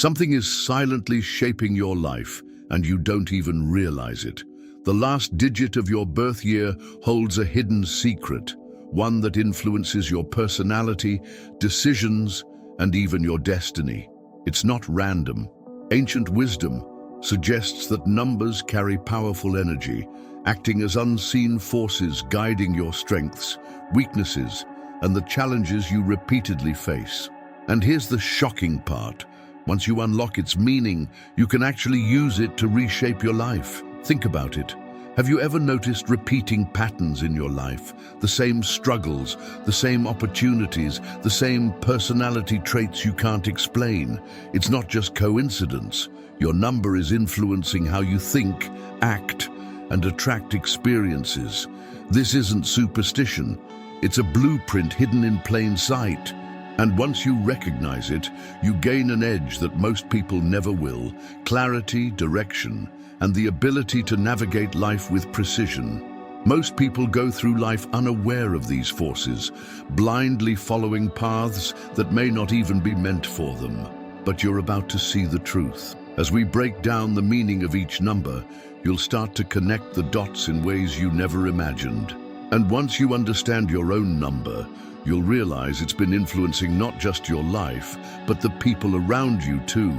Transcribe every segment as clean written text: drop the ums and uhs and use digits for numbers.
Something is silently shaping your life, and you don't even realize it. The last digit of your birth year holds a hidden secret, one that influences your personality, decisions, and even your destiny. It's not random. Ancient wisdom suggests that numbers carry powerful energy, acting as unseen forces guiding your strengths, weaknesses, and the challenges you repeatedly face. And here's the shocking part. Once you unlock its meaning, you can actually use it to reshape your life. Think about it. Have you ever noticed repeating patterns in your life? The same struggles, the same opportunities, the same personality traits you can't explain. It's not just coincidence. Your number is influencing how you think, act, and attract experiences. This isn't superstition. It's a blueprint hidden in plain sight. And once you recognize it, you gain an edge that most people never will: clarity, direction, and the ability to navigate life with precision. Most people go through life unaware of these forces, blindly following paths that may not even be meant for them. But you're about to see the truth. As we break down the meaning of each number, you'll start to connect the dots in ways you never imagined. And once you understand your own number, you'll realize it's been influencing not just your life, but the people around you too.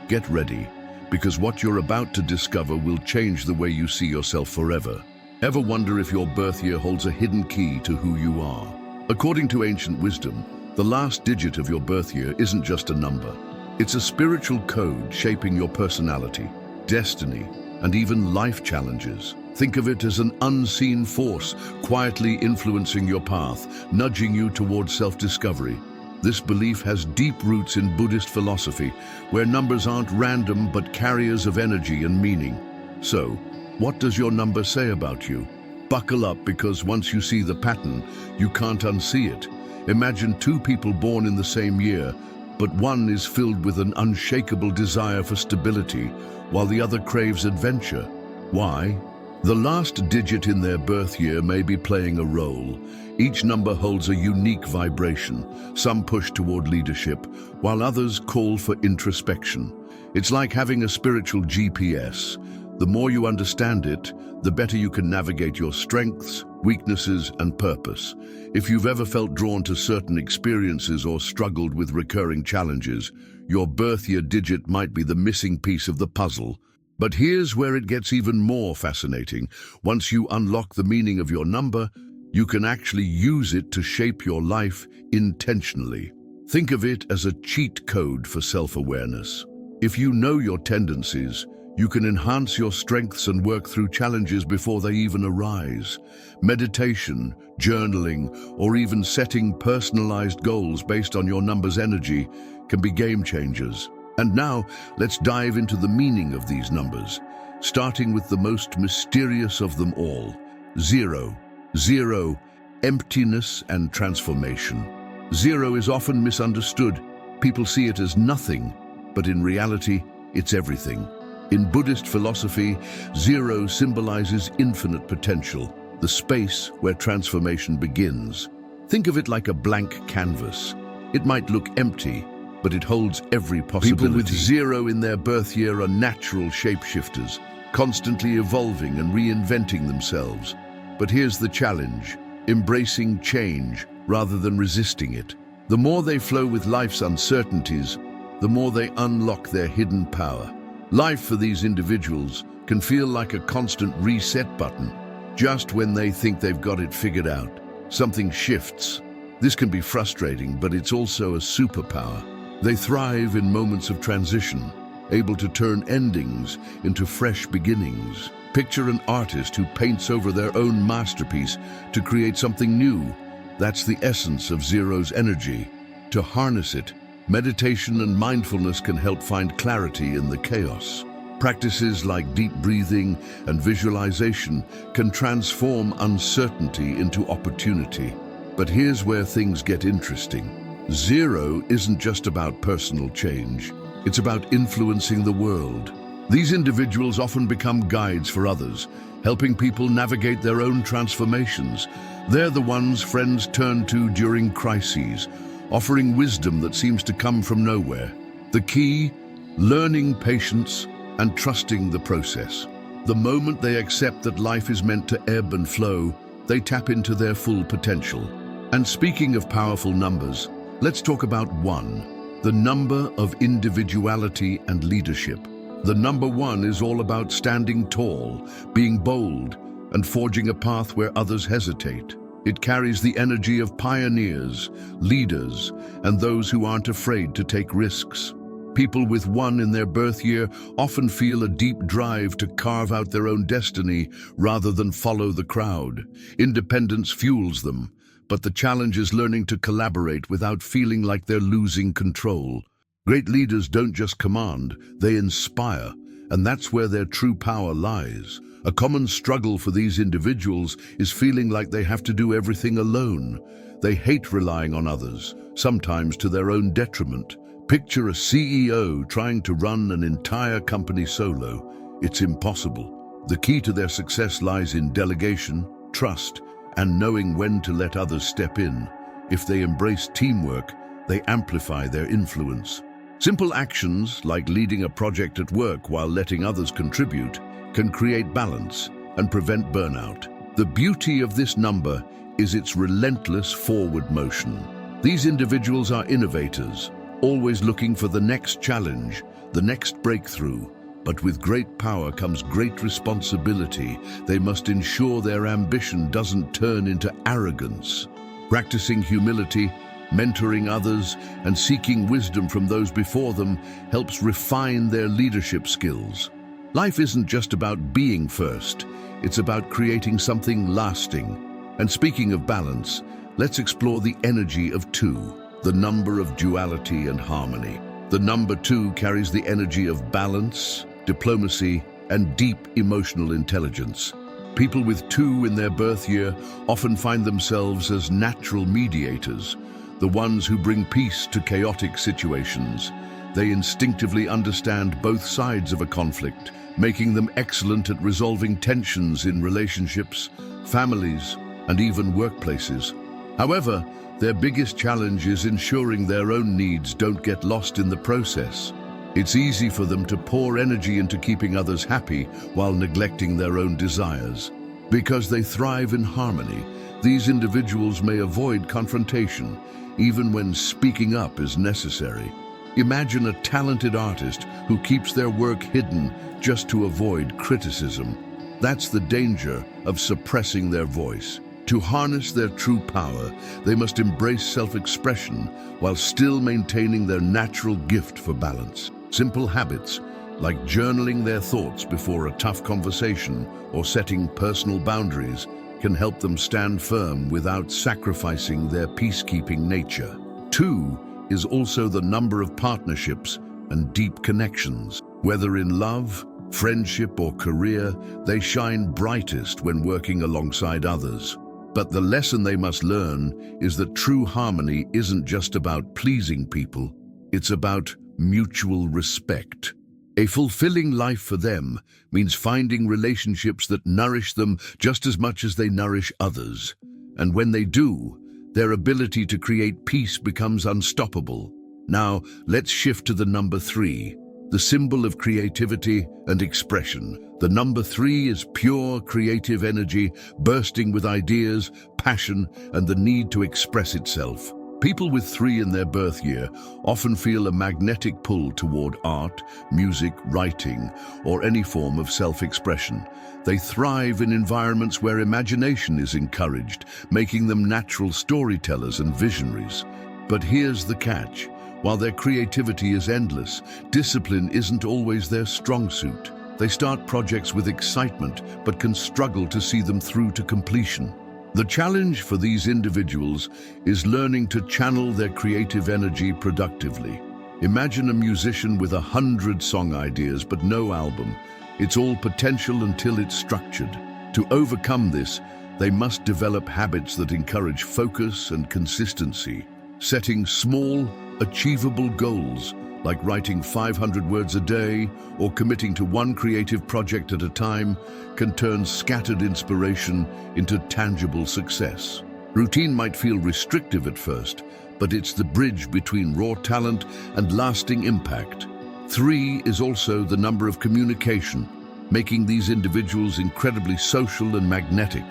Get ready, because what you're about to discover will change the way you see yourself forever. Ever wonder if your birth year holds a hidden key to who you are? According to ancient wisdom, the last digit of your birth year isn't just a number. It's a spiritual code shaping your personality, destiny, and even life challenges. Think of it as an unseen force quietly influencing your path, nudging you towards self-discovery. This belief has deep roots in Buddhist philosophy, where numbers aren't random but carriers of energy and meaning. So, what does your number say about you? Buckle up, because once you see the pattern, you can't unsee it. Imagine two people born in the same year, but one is filled with an unshakable desire for stability, while the other craves adventure. Why? The last digit in their birth year may be playing a role. Each number holds a unique vibration. Some push toward leadership, while others call for introspection. It's like having a spiritual GPS. The more you understand it, the better you can navigate your strengths, weaknesses, and purpose. If you've ever felt drawn to certain experiences or struggled with recurring challenges, your birth year digit might be the missing piece of the puzzle. But here's where it gets even more fascinating. Once you unlock the meaning of your number, you can actually use it to shape your life intentionally. Think of it as a cheat code for self-awareness. If you know your tendencies, you can enhance your strengths and work through challenges before they even arise. Meditation, journaling, or even setting personalized goals based on your number's energy can be game changers. And now, let's dive into the meaning of these numbers, starting with the most mysterious of them all: 0. 0, emptiness and transformation. 0 is often misunderstood. People see it as nothing, but in reality, it's everything. In Buddhist philosophy, 0 symbolizes infinite potential, the space where transformation begins. Think of it like a blank canvas. It might look empty, but it holds every possibility. People with 0 in their birth year are natural shapeshifters, constantly evolving and reinventing themselves. But here's the challenge: embracing change rather than resisting it. The more they flow with life's uncertainties, the more they unlock their hidden power. Life for these individuals can feel like a constant reset button. Just when they think they've got it figured out, something shifts. This can be frustrating, but it's also a superpower. They thrive in moments of transition, able to turn endings into fresh beginnings. Picture an artist who paints over their own masterpiece to create something new. That's the essence of 0's energy. To harness it, meditation and mindfulness can help find clarity in the chaos. Practices like deep breathing and visualization can transform uncertainty into opportunity. But here's where things get interesting. 0 isn't just about personal change. It's about influencing the world. These individuals often become guides for others, helping people navigate their own transformations. They're the ones friends turn to during crises, offering wisdom that seems to come from nowhere. The key: learning patience and trusting the process. The moment they accept that life is meant to ebb and flow, they tap into their full potential. And speaking of powerful numbers, let's talk about 1, the number of individuality and leadership. The number 1 is all about standing tall, being bold, and forging a path where others hesitate. It carries the energy of pioneers, leaders, and those who aren't afraid to take risks. People with 1 in their birth year often feel a deep drive to carve out their own destiny rather than follow the crowd. Independence fuels them, but the challenge is learning to collaborate without feeling like they're losing control. Great leaders don't just command, they inspire, and that's where their true power lies. A common struggle for these individuals is feeling like they have to do everything alone. They hate relying on others, sometimes to their own detriment. Picture a CEO trying to run an entire company solo. It's impossible. The key to their success lies in delegation, trust, and knowing when to let others step in. If they embrace teamwork, they amplify their influence. Simple actions like leading a project at work while letting others contribute can create balance and prevent burnout. The beauty of this number is its relentless forward motion. These individuals are innovators, always looking for the next challenge, the next breakthrough. But with great power comes great responsibility. They must ensure their ambition doesn't turn into arrogance. Practicing humility, mentoring others, and seeking wisdom from those before them helps refine their leadership skills. Life isn't just about being first, it's about creating something lasting. And speaking of balance, let's explore the energy of 2, the number of duality and harmony. The number 2 carries the energy of balance, diplomacy, and deep emotional intelligence. People with 2 in their birth year often find themselves as natural mediators, the ones who bring peace to chaotic situations. They instinctively understand both sides of a conflict, making them excellent at resolving tensions in relationships, families, and even workplaces. However, their biggest challenge is ensuring their own needs don't get lost in the process. It's easy for them to pour energy into keeping others happy while neglecting their own desires. Because they thrive in harmony, these individuals may avoid confrontation, even when speaking up is necessary. Imagine a talented artist who keeps their work hidden just to avoid criticism. That's the danger of suppressing their voice. To harness their true power, they must embrace self-expression while still maintaining their natural gift for balance. Simple habits, like journaling their thoughts before a tough conversation or setting personal boundaries, can help them stand firm without sacrificing their peacekeeping nature. 2 is also the number of partnerships and deep connections. Whether in love, friendship, or career, they shine brightest when working alongside others. But the lesson they must learn is that true harmony isn't just about pleasing people, it's about mutual respect. A fulfilling life for them means finding relationships that nourish them just as much as they nourish others. And when they do, their ability to create peace becomes unstoppable. Now, let's shift to the number 3, the symbol of creativity and expression. The number 3 is pure creative energy, bursting with ideas, passion, and the need to express itself. People with 3 in their birth year often feel a magnetic pull toward art, music, writing, or any form of self-expression. They thrive in environments where imagination is encouraged, making them natural storytellers and visionaries. But here's the catch. While their creativity is endless, discipline isn't always their strong suit. They start projects with excitement, but can struggle to see them through to completion. The challenge for these individuals is learning to channel their creative energy productively. Imagine a musician with 100 song ideas but no album. It's all potential until it's structured. To overcome this, they must develop habits that encourage focus and consistency. Setting small, achievable goals, like writing 500 words a day or committing to one creative project at a time, can turn scattered inspiration into tangible success. Routine might feel restrictive at first, but it's the bridge between raw talent and lasting impact. 3 is also the number of communication, making these individuals incredibly social and magnetic.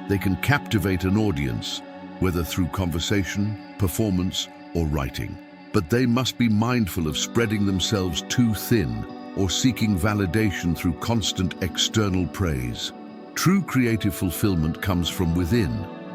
They can captivate an audience, whether through conversation, performance, or writing. But they must be mindful of spreading themselves too thin or seeking validation through constant external praise. True creative fulfillment comes from within.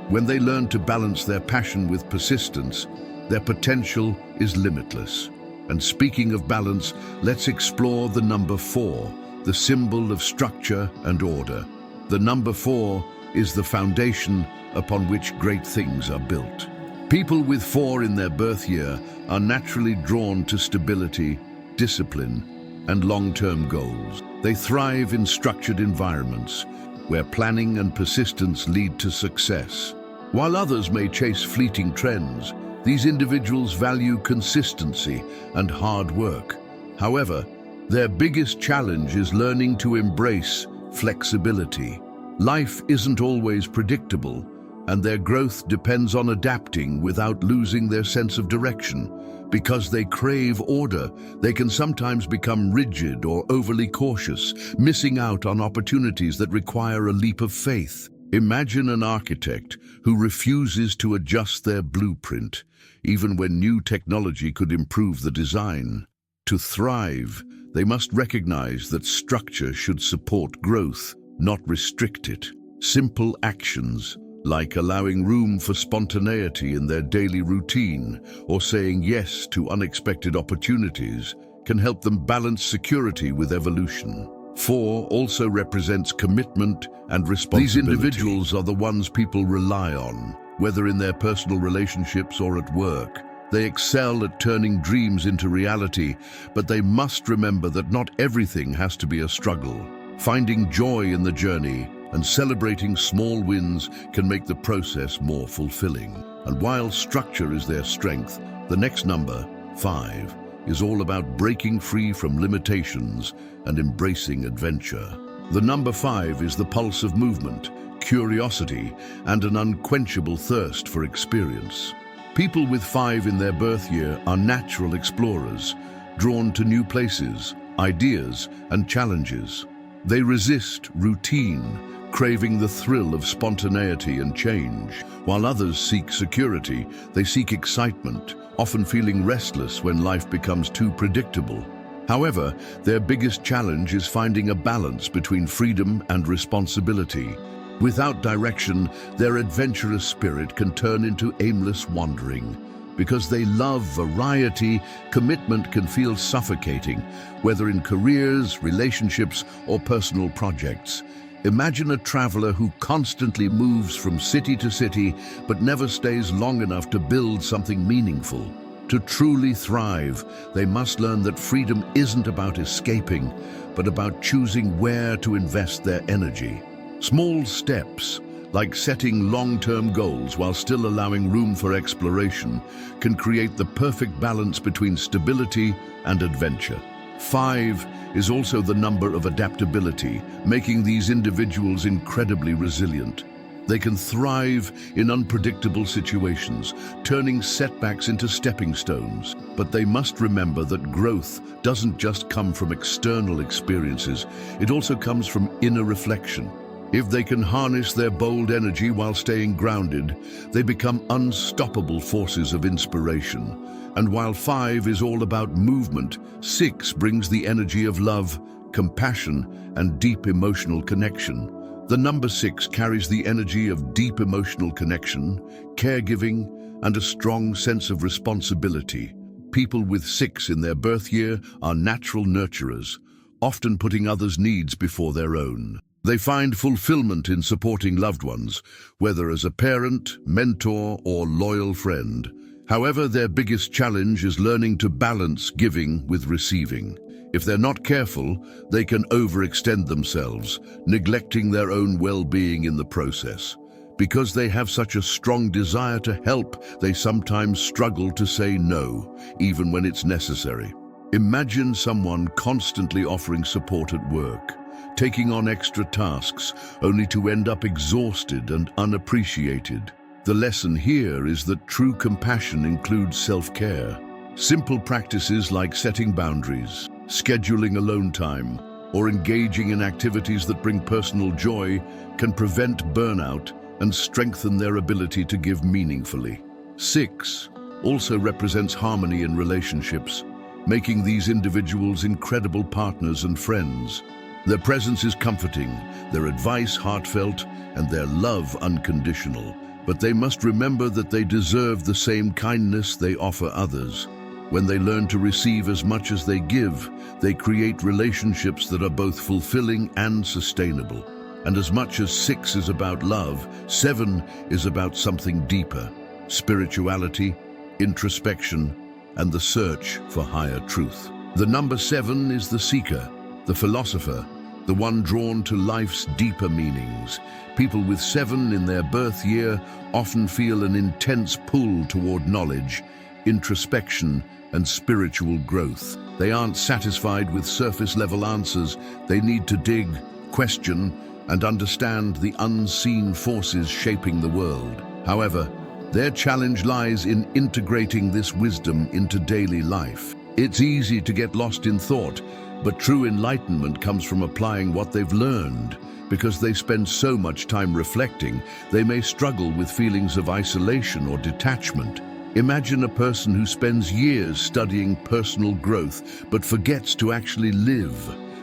When they learn to balance their passion with persistence, their potential is limitless. And speaking of balance, let's explore the number 4, the symbol of structure and order. The number 4 is the foundation upon which great things are built. People with 4 in their birth year are naturally drawn to stability, discipline, and long-term goals. They thrive in structured environments, where planning and persistence lead to success. While others may chase fleeting trends, these individuals value consistency and hard work. However, their biggest challenge is learning to embrace flexibility. Life isn't always predictable, and their growth depends on adapting without losing their sense of direction. Because they crave order, they can sometimes become rigid or overly cautious, missing out on opportunities that require a leap of faith. Imagine an architect who refuses to adjust their blueprint, even when new technology could improve the design. To thrive, they must recognize that structure should support growth, not restrict it. Simple actions, like allowing room for spontaneity in their daily routine or saying yes to unexpected opportunities, can help them balance security with evolution. 4 also represents commitment and responsibility. These individuals are the ones people rely on, whether in their personal relationships or at work. They excel at turning dreams into reality, but they must remember that not everything has to be a struggle. Finding joy in the journey and celebrating small wins can make the process more fulfilling. And while structure is their strength, the next number, 5, is all about breaking free from limitations and embracing adventure. The number 5 is the pulse of movement, curiosity, and an unquenchable thirst for experience. People with 5 in their birth year are natural explorers, drawn to new places, ideas, and challenges. They resist routine, craving the thrill of spontaneity and change. While others seek security, they seek excitement, often feeling restless when life becomes too predictable. However, their biggest challenge is finding a balance between freedom and responsibility. Without direction, their adventurous spirit can turn into aimless wandering. Because they love variety, commitment can feel suffocating, whether in careers, relationships, or personal projects. Imagine a traveler who constantly moves from city to city, but never stays long enough to build something meaningful. To truly thrive, they must learn that freedom isn't about escaping, but about choosing where to invest their energy. Small steps, like setting long-term goals while still allowing room for exploration, can create the perfect balance between stability and adventure. 5 is also the number of adaptability, making these individuals incredibly resilient. They can thrive in unpredictable situations, turning setbacks into stepping stones. But they must remember that growth doesn't just come from external experiences, it also comes from inner reflection. If they can harness their bold energy while staying grounded, they become unstoppable forces of inspiration. And while 5 is all about movement, 6 brings the energy of love, compassion, and deep emotional connection. The number 6 carries the energy of deep emotional connection, caregiving, and a strong sense of responsibility. People with 6 in their birth year are natural nurturers, often putting others' needs before their own. They find fulfillment in supporting loved ones, whether as a parent, mentor, or loyal friend. However, their biggest challenge is learning to balance giving with receiving. If they're not careful, they can overextend themselves, neglecting their own well-being in the process. Because they have such a strong desire to help, they sometimes struggle to say no, even when it's necessary. Imagine someone constantly offering support at work, taking on extra tasks, only to end up exhausted and unappreciated. The lesson here is that true compassion includes self-care. Simple practices like setting boundaries, scheduling alone time, or engaging in activities that bring personal joy can prevent burnout and strengthen their ability to give meaningfully. 6 also represents harmony in relationships, making these individuals incredible partners and friends. Their presence is comforting, their advice heartfelt, and their love unconditional. But they must remember that they deserve the same kindness they offer others. When they learn to receive as much as they give, they create relationships that are both fulfilling and sustainable. And as much as 6 is about love, 7 is about something deeper: spirituality, introspection, and the search for higher truth. The number 7 is the seeker, the philosopher, the one drawn to life's deeper meanings. People with 7 in their birth year often feel an intense pull toward knowledge, introspection, and spiritual growth. They aren't satisfied with surface-level answers. They need to dig, question, and understand the unseen forces shaping the world. However, their challenge lies in integrating this wisdom into daily life. It's easy to get lost in thought, but true enlightenment comes from applying what they've learned. Because they spend so much time reflecting, they may struggle with feelings of isolation or detachment. Imagine a person who spends years studying personal growth but forgets to actually live.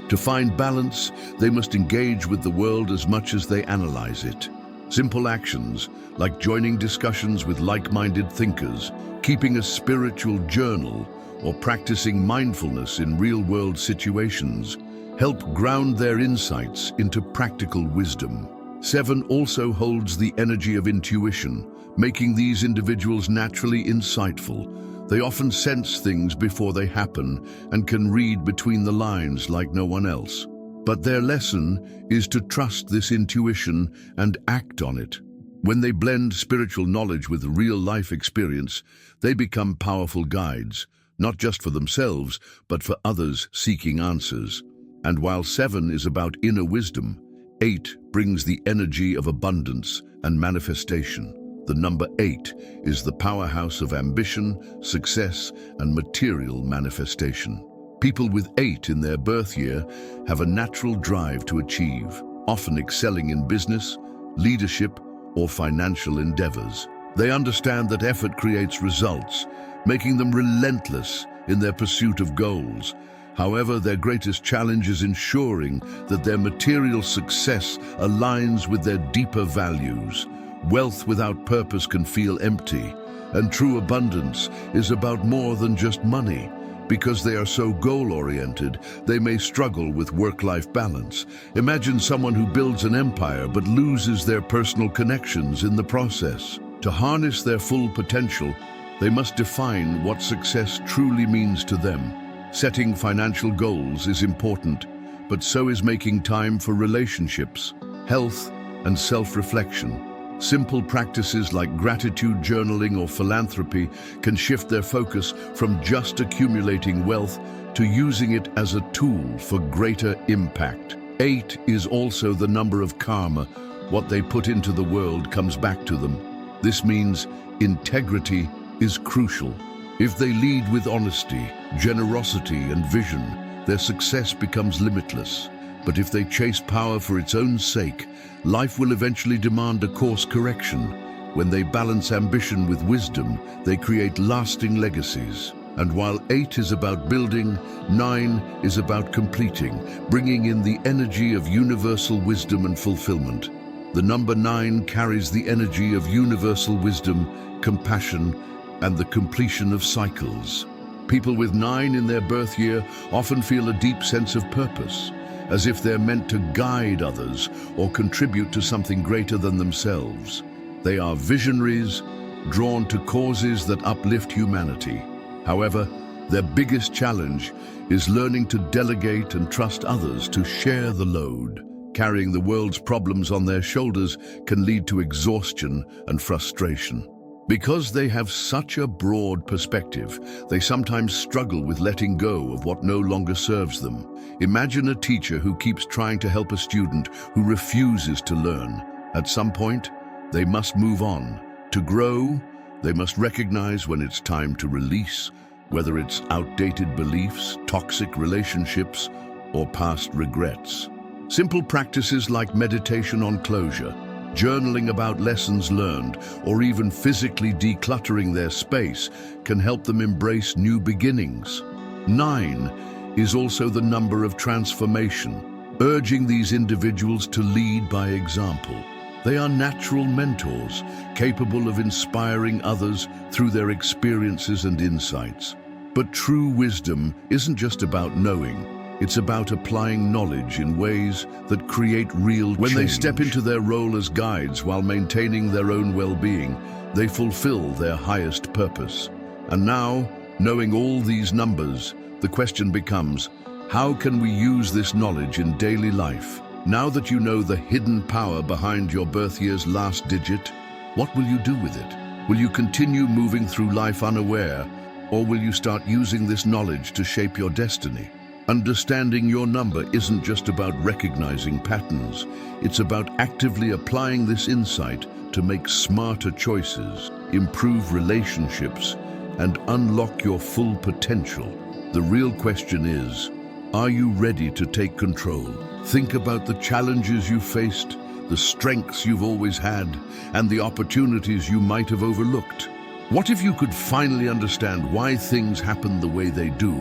To find balance, they must engage with the world as much as they analyze it. Simple actions, like joining discussions with like-minded thinkers, keeping a spiritual journal, or practicing mindfulness in real-world situations, help ground their insights into practical wisdom. 7 also holds the energy of intuition, making these individuals naturally insightful. They often sense things before they happen and can read between the lines like no one else. But their lesson is to trust this intuition and act on it. When they blend spiritual knowledge with real-life experience, they become powerful guides, not just for themselves, but for others seeking answers. And while 7 is about inner wisdom, 8 brings the energy of abundance and manifestation. The number 8 is the powerhouse of ambition, success, and material manifestation. People with 8 in their birth year have a natural drive to achieve, often excelling in business, leadership, or financial endeavors. They understand that effort creates results, making them relentless in their pursuit of goals. However, their greatest challenge is ensuring that their material success aligns with their deeper values. Wealth without purpose can feel empty, and true abundance is about more than just money. Because they are so goal-oriented, they may struggle with work-life balance. Imagine someone who builds an empire but loses their personal connections in the process. To harness their full potential, they must define what success truly means to them. Setting financial goals is important, but so is making time for relationships, health, and self-reflection. Simple practices like gratitude journaling or philanthropy can shift their focus from just accumulating wealth to using it as a tool for greater impact. 8 is also the number of karma. What they put into the world comes back to them. This means integrity is crucial. If they lead with honesty, generosity, and vision, their success becomes limitless. But if they chase power for its own sake, life will eventually demand a course correction. When they balance ambition with wisdom, they create lasting legacies. And while 8 is about building, 9 is about completing, bringing in the energy of universal wisdom and fulfillment. The number 9 carries the energy of universal wisdom, compassion, and the completion of cycles. People with 9 in their birth year often feel a deep sense of purpose, as if they're meant to guide others or contribute to something greater than themselves. They are visionaries, drawn to causes that uplift humanity. However, their biggest challenge is learning to delegate and trust others to share the load. Carrying the world's problems on their shoulders can lead to exhaustion and frustration. Because they have such a broad perspective, they sometimes struggle with letting go of what no longer serves them. Imagine a teacher who keeps trying to help a student who refuses to learn. At some point, they must move on. To grow, they must recognize when it's time to release, whether it's outdated beliefs, toxic relationships, or past regrets. Simple practices like meditation on closure, journaling about lessons learned, or even physically decluttering their space can help them embrace new beginnings. 9 is also the number of transformation, urging these individuals to lead by example. They are natural mentors, capable of inspiring others through their experiences and insights. But true wisdom isn't just about knowing. It's about applying knowledge in ways that create real change. When they step into their role as guides while maintaining their own well-being, they fulfill their highest purpose. And now, knowing all these numbers, the question becomes, how can we use this knowledge in daily life? Now that you know the hidden power behind your birth year's last digit, what will you do with it? Will you continue moving through life unaware, or will you start using this knowledge to shape your destiny? Understanding your number isn't just about recognizing patterns. It's about actively applying this insight to make smarter choices, improve relationships, and unlock your full potential. The real question is, are you ready to take control? Think about the challenges you've faced, the strengths you've always had, and the opportunities you might have overlooked. What if you could finally understand why things happen the way they do,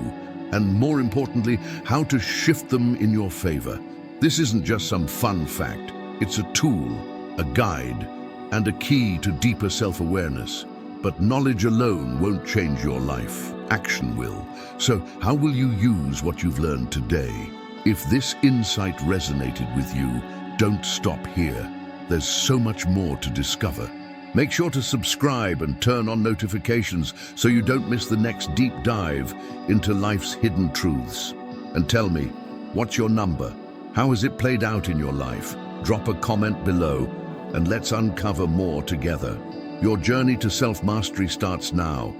and more importantly, how to shift them in your favor? This isn't just some fun fact. It's a tool, a guide, and a key to deeper self-awareness. But knowledge alone won't change your life. Action will. So how will you use what you've learned today? If this insight resonated with you, don't stop here. There's so much more to discover. Make sure to subscribe and turn on notifications so you don't miss the next deep dive into life's hidden truths. And tell me, what's your number? How has it played out in your life? Drop a comment below and let's uncover more together. Your journey to self-mastery starts now.